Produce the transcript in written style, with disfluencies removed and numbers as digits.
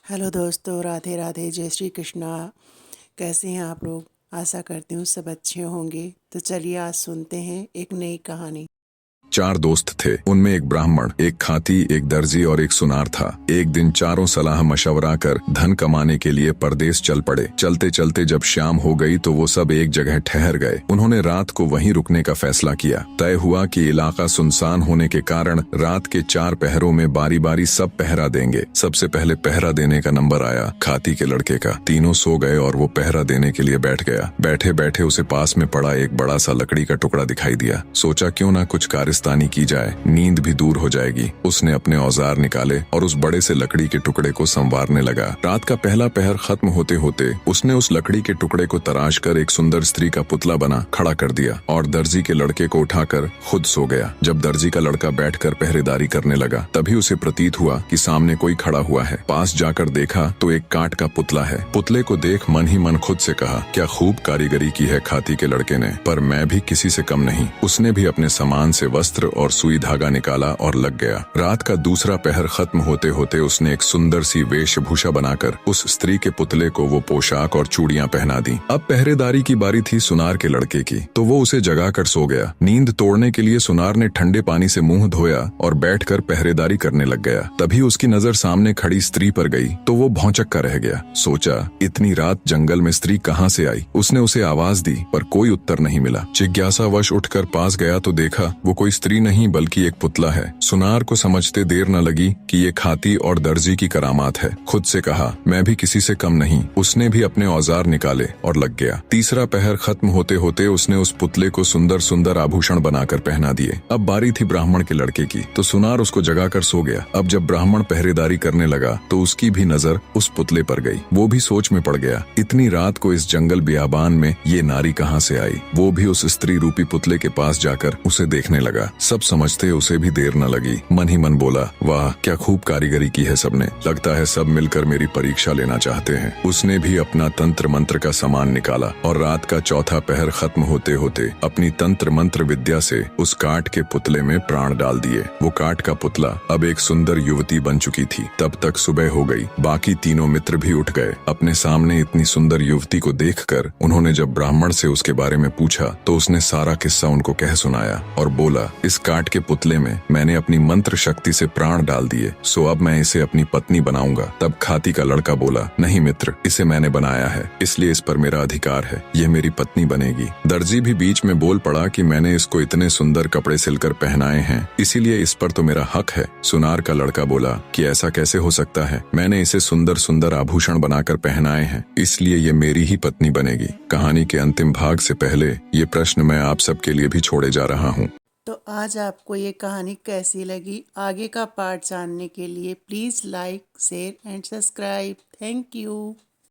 Hello दोस्तों, राधे राधे, जय श्री कृष्णा। कैसे हैं आप लोग? आशा करती हूँ सब अच्छे होंगे। तो चलिए आज सुनते हैं एक नई कहानी। चार दोस्त थे। उनमें एक ब्राह्मण, एक खाती, एक दर्जी और एक सुनार था। एक दिन चारों सलाह मशवरा कर धन कमाने के लिए परदेश चल पड़े। चलते चलते जब शाम हो गई तो वो सब एक जगह ठहर गए। उन्होंने रात को वहीं रुकने का फैसला किया। तय हुआ कि इलाका सुनसान होने के कारण रात के 4 पहरों में बारी बारी सब पहरा देंगे। सबसे पहले पहरा देने का नंबर आया खाती के लड़के का। तीनों सो गए और वो पहरा देने के लिए बैठ गया। बैठे बैठे उसे पास में पड़ा एक बड़ा सा लकड़ी का टुकड़ा दिखाई दिया। सोचा क्यों ना कुछ कारिस्तानी की जाए, नींद भी दूर हो जाएगी। उसने अपने औजार निकाले और उस बड़े से लकड़ी के टुकड़े को संवारने लगा। रात का पहला पहर खत्म होते होते उसने उस लकड़ी के टुकड़े को तराश कर एक सुंदर स्त्री का पुतला बना खड़ा कर दिया और दर्जी के लड़के को उठाकर खुद सो गया। जब दर्जी का लड़का बैठकर पहरेदारी करने लगा तभी उसे प्रतीत हुआ कि सामने कोई खड़ा हुआ है। पास जाकर देखा तो एक काठ का पुतला है। पुतले को देख मन ही मन खुद से कहा, क्या खूब कारीगरी की है खाती के लड़के ने, पर मैं भी किसी से कम नहीं। उसने भी अपने सामान से वस्त्र और सुई धागा निकाला और लग गया। रात का दूसरा पहर खत्म होते होते उसने एक सुंदर सी वेशभूषा बनाकर उस स्त्री के पुतले को वो पोशाक और चूड़ियां पहना दी। अब पहरेदारी की बारी थी सुनार के लड़के की, तो वो उसे जगा कर सो गया। नींद तोड़ने के लिए सुनार ने ठंडे पानी से मुंह धोया और बैठकर पहरेदारी करने लग गया। तभी उसकी नजर सामने खड़ी स्त्री पर गई तो वो भौंचक कर रह गया। सोचा इतनी रात जंगल में स्त्री कहाँ से आई। उसने उसे आवाज दी पर कोई उत्तर नहीं मिला। जिज्ञासावश उठकर पास गया तो देखा वो कोई स्त्री नहीं बल्कि एक पुतला है। सुनार को समझते देर न लगी कि ये खाती और दर्जी की करामात है। खुद से कहा, मैं भी किसी से कम नहीं। उसने भी अपने औजार निकाले और लग गया। तीसरा पहर खत्म होते होते उसने उस पुतले को सुंदर सुंदर आभूषण बनाकर पहना दिए। अब बारी थी ब्राह्मण के लड़के की, तो सुनार उसको जगाकर सो गया। अब जब ब्राह्मण पहरेदारी करने लगा तो उसकी भी नजर उस पुतले पर गई। वो भी सोच में पड़ गया, इतनी रात को इस जंगल बियाबान में ये नारी कहाँ से आई। वो भी उस स्त्री रूपी पुतले के पास जाकर उसे देखने लगा। सब समझते उसे भी देर न लगी। मन ही मन बोला, वाह क्या खूब कारीगरी की है सबने। लगता है सब मिलकर मेरी परीक्षा लेना चाहते हैं। उसने भी अपना तंत्र मंत्र का सामान निकाला और रात का चौथा पहर खत्म होते होते अपनी तंत्र मंत्र विद्या से उस काठ के पुतले में प्राण डाल दिए। वो काठ का पुतला अब एक सुंदर युवती बन चुकी थी। तब तक सुबह हो गई। बाकी तीनों मित्र भी उठ गए। अपने सामने इतनी सुंदर युवती को देखकर उन्होंने जब ब्राह्मण से उसके बारे में पूछा तो उसने सारा किस्सा उनको कह सुनाया और बोला, इस काठ के पुतले में मैंने अपनी मंत्र शक्ति से प्राण डाल दिए, सो अब मैं इसे अपनी पत्नी बनाऊंगा। तब खाती का लड़का बोला, नहीं मित्र, इसे मैंने बनाया है, इसलिए इस पर मेरा अधिकार है, यह मेरी पत्नी बनेगी। दर्जी भी बीच में बोल पड़ा कि मैंने इसको इतने सुंदर कपड़े सिलकर पहनाए हैं, इसीलिए इस पर तो मेरा हक है। सुनार का लड़का बोला कि ऐसा कैसे हो सकता है, मैंने इसे सुंदर सुंदर आभूषण बनाकर पहनाए हैं, इसलिए ये मेरी ही पत्नी बनेगी। कहानी के अंतिम भाग से पहले ये प्रश्न मैं आप सबके लिए भी छोड़े जा रहा हूँ। तो आज आपको ये कहानी कैसी लगी? आगे का पार्ट जानने के लिए please like, share and subscribe. Thank you.